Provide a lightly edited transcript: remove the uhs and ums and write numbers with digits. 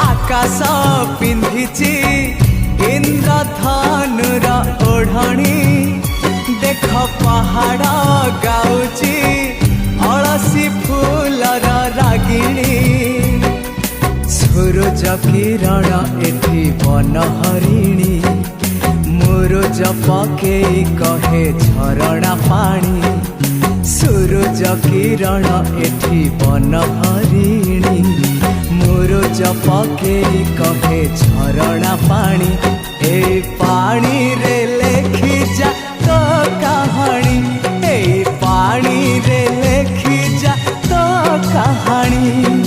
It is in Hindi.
आकाश पिंधिची इंद्रधनुर ओढ़णी देख पहाड़ गाउची अलसी फूलर रागिणी सूरज किरण एठी बनहरिणी मुरुज पकेई कहे झरणा पानी सूरज किरण एठी बनहरिणी मुरुज पकेई कहे झरणा पानी ए पानी रे लेखी जा तो कहानी ए पानी रे लेखी जा तो कहानी।